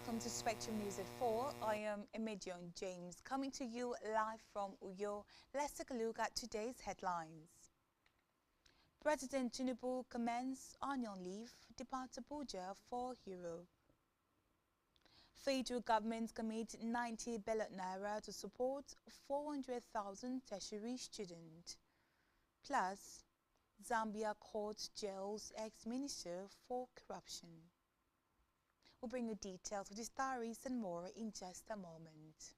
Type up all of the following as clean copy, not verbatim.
welcome to Spectrum News at 4. I am Emedion James, coming to you live from Uyo. Let's take a look at today's headlines. President Tinubu commences annual leave, departs Abuja for Europe. Federal government commits 90 billion naira to support 400,000 tertiary students. Plus, Zambia court jails ex-minister for corruption. We'll bring you details of the stories and more in just a moment.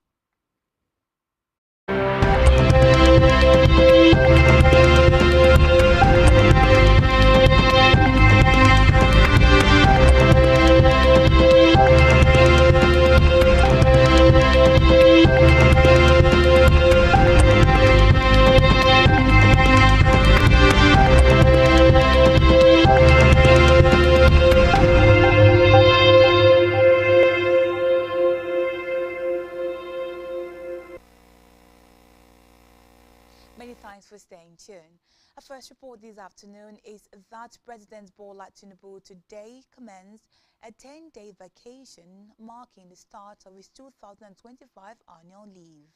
Many thanks for staying tuned. Our first report this afternoon is that President Bola Tinubu today commenced a 10-day vacation, marking the start of his 2025 annual leave.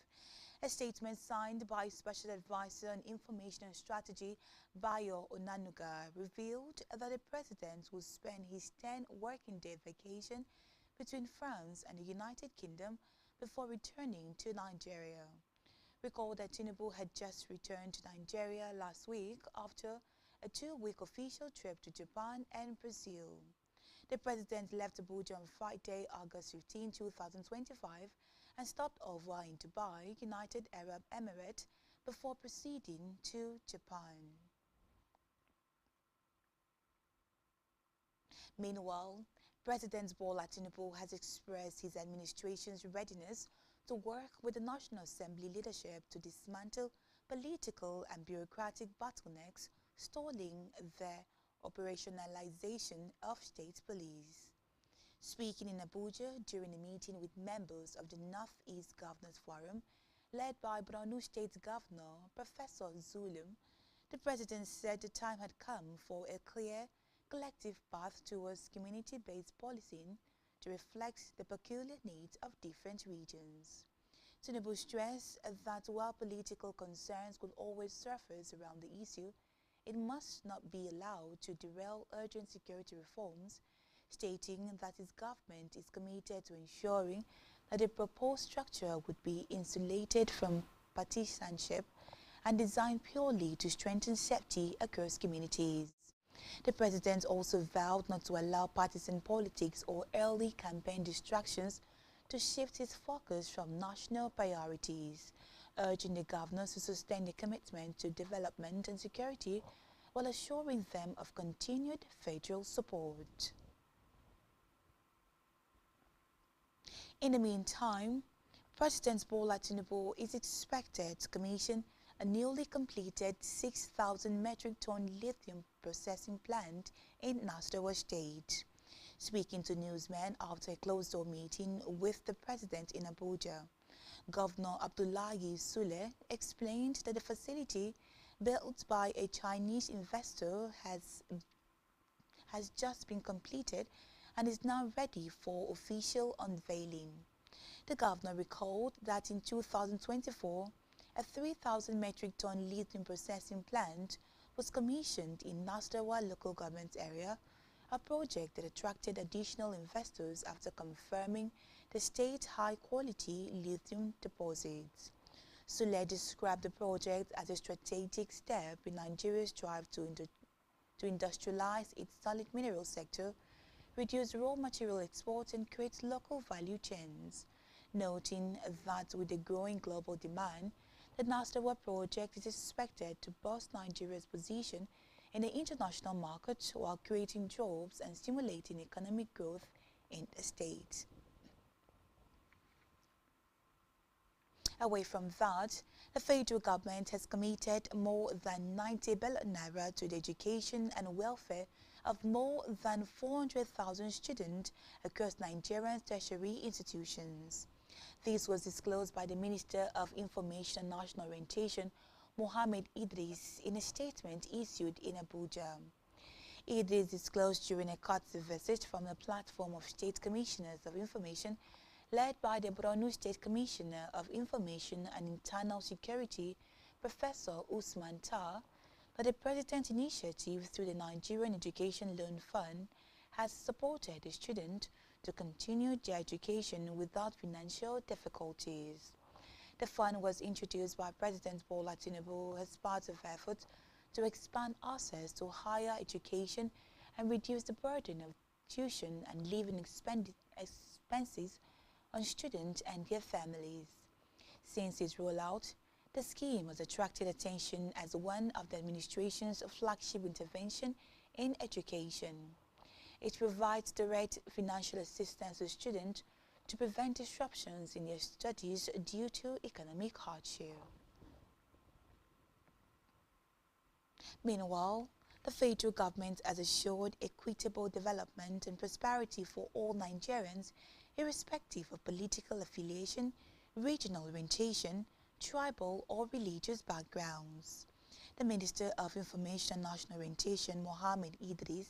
A statement signed by Special Advisor on Information and Strategy, Bayo Onanuga, revealed that the President will spend his 10-working-day vacation between France and the United Kingdom before returning to Nigeria. Recall that Tinubu had just returned to Nigeria last week after a 2-week official trip to Japan and Brazil. The president left Abuja on Friday, August 15, 2025 and stopped over in Dubai, United Arab Emirates, before proceeding to Japan. Meanwhile, President Bola Tinubu has expressed his administration's readiness to work with the National Assembly leadership to dismantle political and bureaucratic bottlenecks stalling the operationalization of state police. Speaking in Abuja during a meeting with members of the Northeast Governors Forum, led by Borno State Governor Professor Zulum, the President said the time had come for a clear, collective path towards community-based policing to reflect the peculiar needs of different regions. Tinubu stressed that while political concerns could always surface around the issue, it must not be allowed to derail urgent security reforms, stating that his government is committed to ensuring that the proposed structure would be insulated from partisanship and designed purely to strengthen safety across communities. The president also vowed not to allow partisan politics or early campaign distractions to shift his focus from national priorities, urging the governors to sustain their commitment to development and security while assuring them of continued federal support. In the meantime, President Bola Tinubu is expected to commission a newly completed 6,000 metric ton lithium processing plant in Nasarawa State. Speaking to newsmen after a closed-door meeting with the President in Abuja, Governor Abdullahi Sule explained that the facility, built by a Chinese investor, has just been completed and is now ready for official unveiling. The governor recalled that in 2024, a 3,000 metric ton lithium processing plant was commissioned in Nasarawa local government area, a project that attracted additional investors after confirming the state's high-quality lithium deposits. Sule described the project as a strategic step in Nigeria's drive to industrialize its solid mineral sector, reduce raw material exports and create local value chains, noting that with the growing global demand, the Nasarawa project is expected to boost Nigeria's position in the international market while creating jobs and stimulating economic growth in the state. Away from that, the federal government has committed more than 90 billion naira to the education and welfare of more than 400,000 students across Nigerian tertiary institutions. This was disclosed by the Minister of Information and National Orientation, Mohammed Idris, in a statement issued in Abuja. It is disclosed during a courtesy visit from the platform of State Commissioners of Information led by the Borno State Commissioner of Information and Internal Security, Professor Usman Tar, that the President's initiative through the Nigerian Education Loan Fund has supported the students to continue their education without financial difficulties. The fund was introduced by President Bola Tinubu as part of efforts to expand access to higher education and reduce the burden of tuition and living expenses on students and their families. Since its rollout, the scheme has attracted attention as one of the administration's flagship intervention in education. It provides direct financial assistance to students to prevent disruptions in their studies due to economic hardship. Meanwhile, the federal government has assured equitable development and prosperity for all Nigerians, irrespective of political affiliation, regional orientation, tribal or religious backgrounds. The Minister of Information and National Orientation, Mohammed Idris,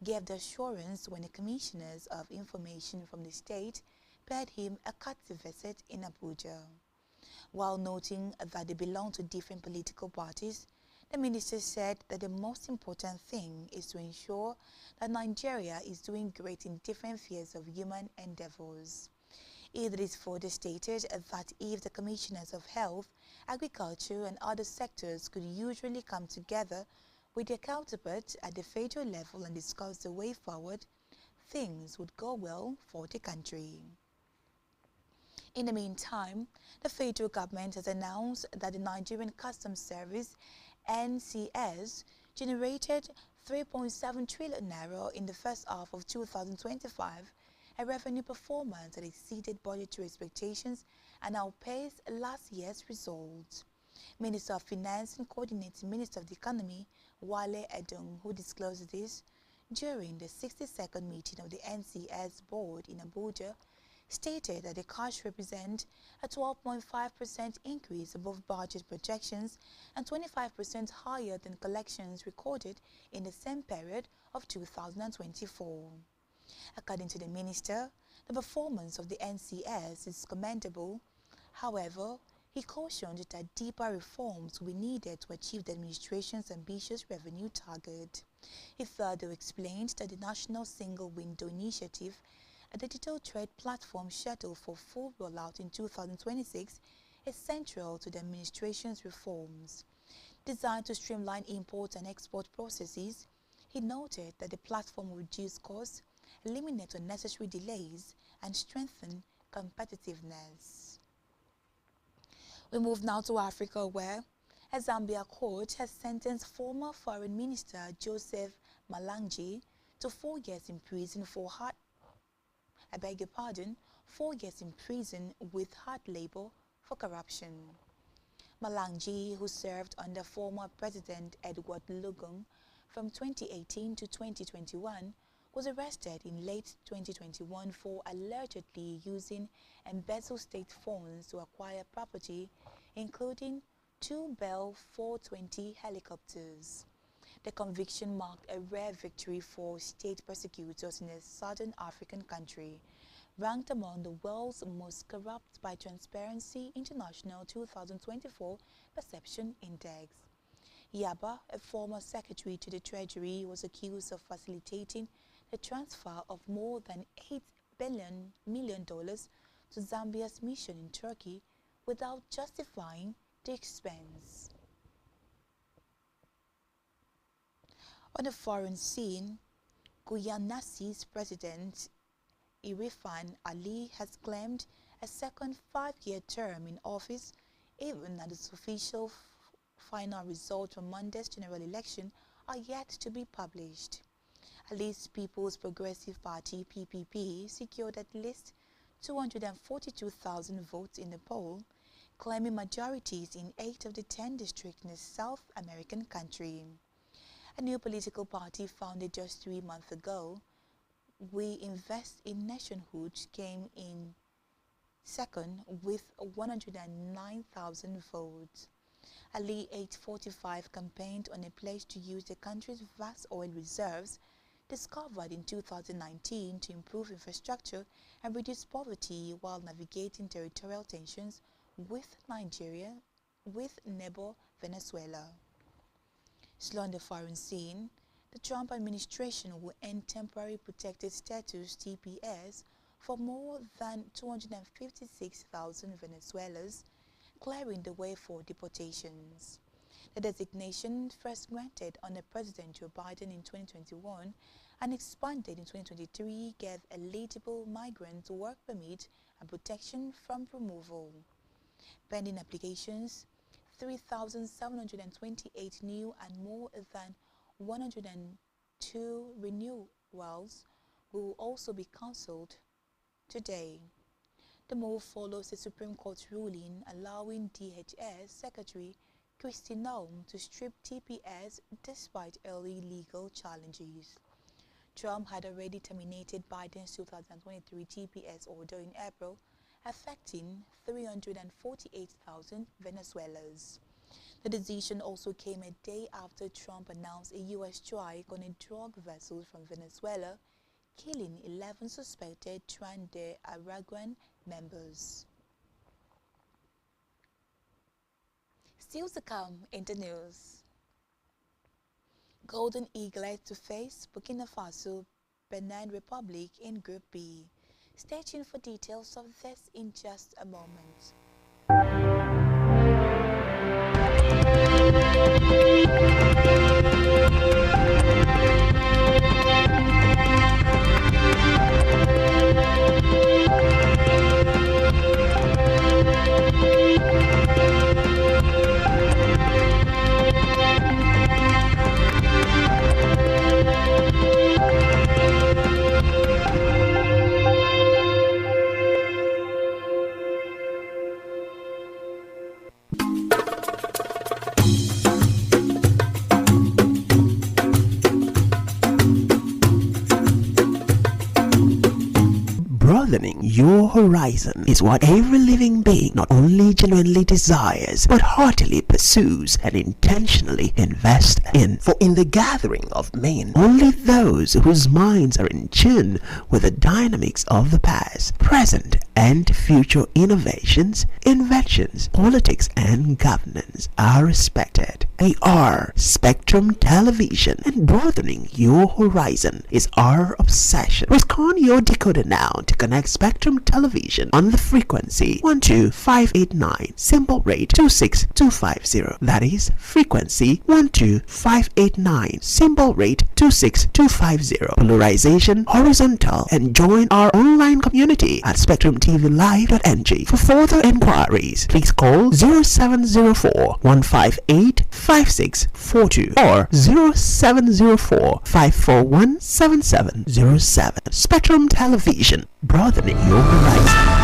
gave the assurance when the Commissioners of Information from the state paid him a courtesy visit in Abuja. While noting that they belong to different political parties, the minister said that the most important thing is to ensure that Nigeria is doing great in different spheres of human endeavors. Idris further stated that if the Commissioners of Health, Agriculture and other sectors could usually come together with their counterparts at the federal level and discuss the way forward, things would go well for the country. In the meantime, the federal government has announced that the Nigerian Customs Service (NCS) generated 3.7 trillion naira in the first half of 2025, a revenue performance that exceeded budgetary expectations and outpaced last year's results. Minister of Finance and Coordinating Minister of the Economy, Wale Edun, who disclosed this during the 62nd meeting of the NCS board in Abuja, stated that the cash represents a 12.5% increase above budget projections and 25% higher than collections recorded in the same period of 2024. According to the minister, the performance of the NCS is commendable. However, he cautioned that deeper reforms will be needed to achieve the administration's ambitious revenue target. He further explained that the National Single Window Initiative, a digital trade platform scheduled for full rollout in 2026, is central to the administration's reforms. Designed to streamline import and export processes, he noted that the platform will reduce costs, eliminate unnecessary delays, and strengthen competitiveness. We move now to Africa, where a Zambia court has sentenced former Foreign Minister Joseph Malangi to 4 years in prison for 4 years in prison with hard labor for corruption. Malangi, who served under former President Edward Lugung from 2018 to 2021, was arrested in late 2021 for allegedly using embezzled state funds to acquire property, including 2 Bell 420 helicopters. The conviction marked a rare victory for state prosecutors in a southern African country, ranked among the world's most corrupt by Transparency International 2024 Perception Index. Yaba, a former secretary to the Treasury, was accused of facilitating the transfer of more than $8 million to Zambia's mission in Turkey without justifying the expense. On the foreign scene, Guyana's President Irfan Ali has claimed a second 5-year term in office, even as its official final results from Monday's general election are yet to be published. Ali's People's Progressive Party (PPP) secured at least 242,000 votes in the poll, claiming majorities in 8 of the 10 districts in the South American country. A new political party founded just 3 months ago, We Invest in Nationhood, came in second with 109,000 votes. Ali 845 campaigned on a pledge to use the country's vast oil reserves discovered in 2019 to improve infrastructure and reduce poverty while navigating territorial tensions with Nigeria, with neighbor Venezuela. Still on the foreign scene, the Trump administration will end temporary protected status (TPS) for more than 256,000 Venezuelans, clearing the way for deportations. The designation, first granted under President Joe Biden in 2021 and expanded in 2023, gave eligible migrants work permit and protection from removal. Pending applications, 3,728 new and more than 102 renewals will also be cancelled today. The move follows a Supreme Court ruling allowing DHS Secretary Kristi Noem to strip TPS despite early legal challenges. Trump had already terminated Biden's 2023 TPS order in April, affecting 348,000 Venezuelans. The decision also came a day after Trump announced a U.S. strike on a drug vessel from Venezuela, killing 11 suspected Tren de Aragua members. Still to come in the news. Golden Eaglet to face Burkina Faso, Benin Republic in Group B. Stay tuned for details of this in just a moment. Broadening your horizon is what every living being not only genuinely desires, but heartily pursues and intentionally invests in. For in the gathering of men, only those whose minds are in tune with the dynamics of the past, present, and future innovations, inventions, politics, and governance are respected. They are Spectrum Television, and broadening your horizon is our obsession. Rescan your decoder now to connect Spectrum Television on the frequency 12589, symbol rate 26250. That is frequency 12589, symbol rate 26250. Polarization horizontal, and join our online community at spectrumtvlive.ng. For further inquiries, please call 0704 158 5642 or 0704 541 7707. Spectrum Television, broadening your horizon.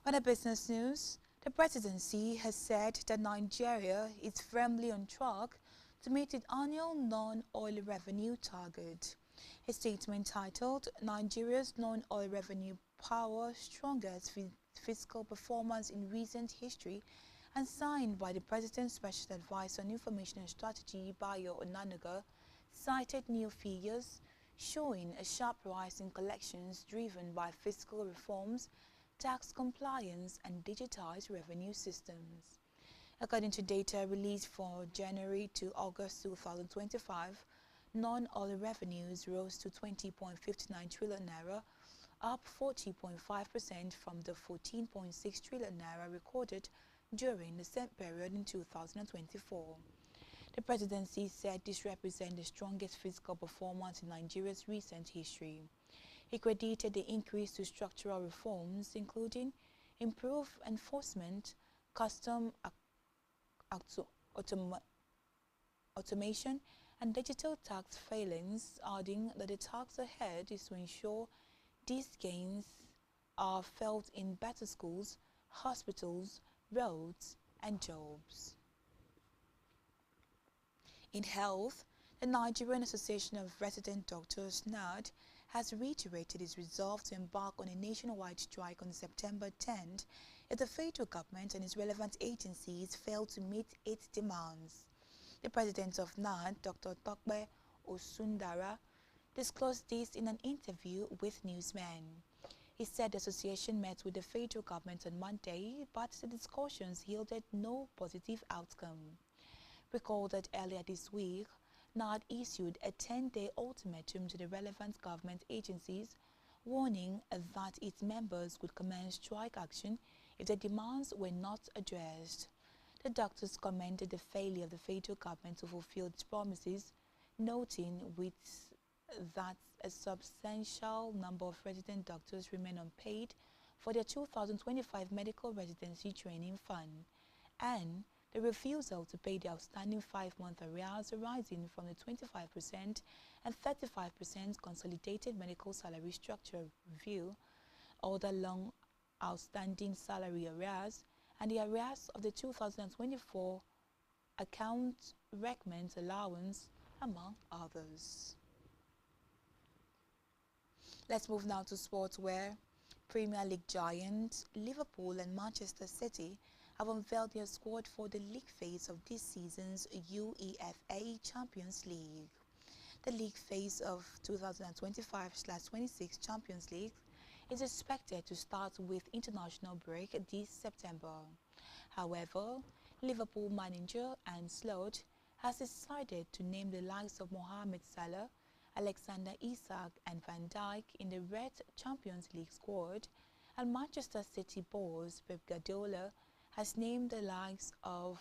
On a business news, the presidency has said that Nigeria is firmly on track to meet its annual non-oil revenue target. A statement titled Nigeria's Non-Oil Revenue Power Strongest Fiscal Performance in Recent History and signed by the President's Special Advisor on Information and Strategy, Bayo Onanuga, cited new figures showing a sharp rise in collections driven by fiscal reforms, tax compliance and digitized revenue systems. According to data released for January to August 2025, non-oil revenues rose to 20.59 trillion naira, up 40.5% from the 14.6 trillion naira recorded during the same period in 2024. The presidency said this represents the strongest fiscal performance in Nigeria's recent history. He credited the increase to structural reforms, including improved enforcement, custom automation, and digital tax filings, adding that the task ahead is to ensure these gains are felt in better schools, hospitals, roads, and jobs. In health, the Nigerian Association of Resident Doctors (NARD) has reiterated its resolve to embark on a nationwide strike on September 10th if the federal government and its relevant agencies fail to meet its demands. The president of NARD, Dr. Tokbe Osundara, disclosed this in an interview with newsmen. He said the association met with the federal government on Monday, but the discussions yielded no positive outcome. Recall that earlier this week, NARD issued a 10-day ultimatum to the relevant government agencies, warning that its members would commence strike action if their demands were not addressed. The doctors commended the failure of the federal government to fulfill its promises, noting that a substantial number of resident doctors remain unpaid for their 2025 medical residency training fund, and the refusal to pay the outstanding 5-month arrears arising from the 25% and 35% consolidated medical salary structure review, other long outstanding salary arrears, and the arrears of the 2024 account recommend allowance, among others. Let's move now to sports, where Premier League giants Liverpool and Manchester City have unveiled their squad for the league phase of this season's UEFA Champions League. The league phase of 2025/26 Champions League is expected to start with international break this September. However, Liverpool manager Arne Slot has decided to name the likes of Mohamed Salah, Alexander Isak and Van Dijk in the Red Champions League squad, and Manchester City boss Pep Guardiola has named the likes of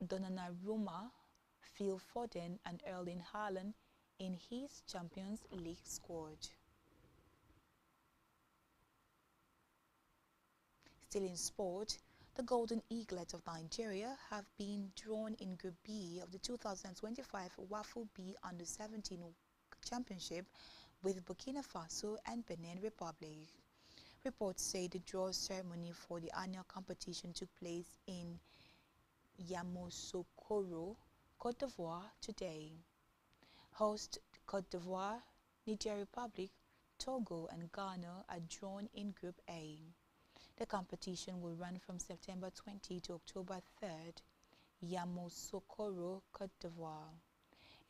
Donnarumma, Phil Foden and Erling Haaland in his Champions League squad. Still in sport, the Golden Eaglets of Nigeria have been drawn in Group B of the 2025 WAFU B Under-17 Championship with Burkina Faso and Benin Republic. Reports say the draw ceremony for the annual competition took place in Yamoussoukro, Côte d'Ivoire today. Host Côte d'Ivoire, Niger Republic, Togo and Ghana are drawn in Group A. The competition will run from September 20 to October 3rd, Yamoussoukro, Côte d'Ivoire.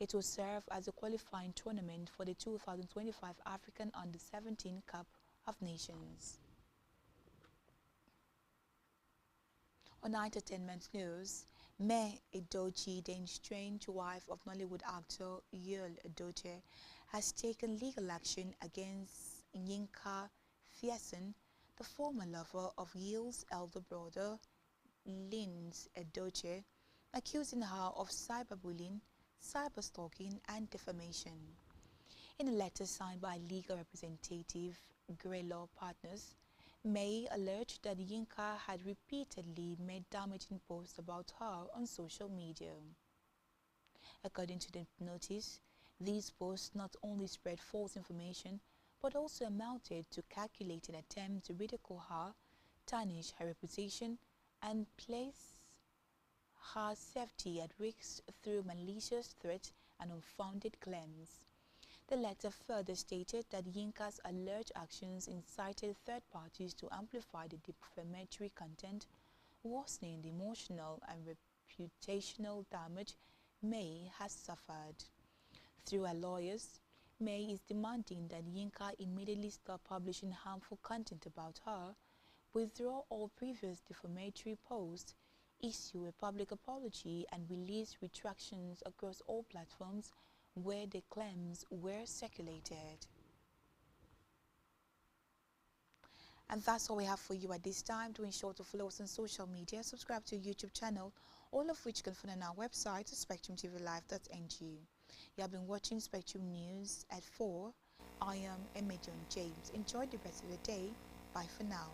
It will serve as a qualifying tournament for the 2025 African Under-17 Cup of Nations. On entertainment news, May Edochie, the estranged wife of Nollywood actor Yul Edochie, has taken legal action against Yinka Fieson, the former lover of Yul's elder brother, Linz Edochie, accusing her of cyberbullying, cyberstalking and defamation. In a letter signed by legal representative Grey Law Partners, May alleged that Yinka had repeatedly made damaging posts about her on social media. According to the notice, these posts not only spread false information but also amounted to calculated attempt to ridicule her, tarnish her reputation and place her safety at risk through malicious threats and unfounded claims. The letter further stated that Yinka's alleged actions incited third parties to amplify the defamatory content, worsening the emotional and reputational damage May has suffered. Through her lawyers, May is demanding that Yinka immediately stop publishing harmful content about her, withdraw all previous defamatory posts, issue a public apology, and release retractions across all platforms where the claims were circulated. And that's all we have for you at this time. Do ensure to follow us on social media, subscribe to our YouTube channel, all of which you can find on our website, spectrumtvlive.ng. You have been watching Spectrum News at 4. I am Emedion James. Enjoy the rest of the day. Bye for now.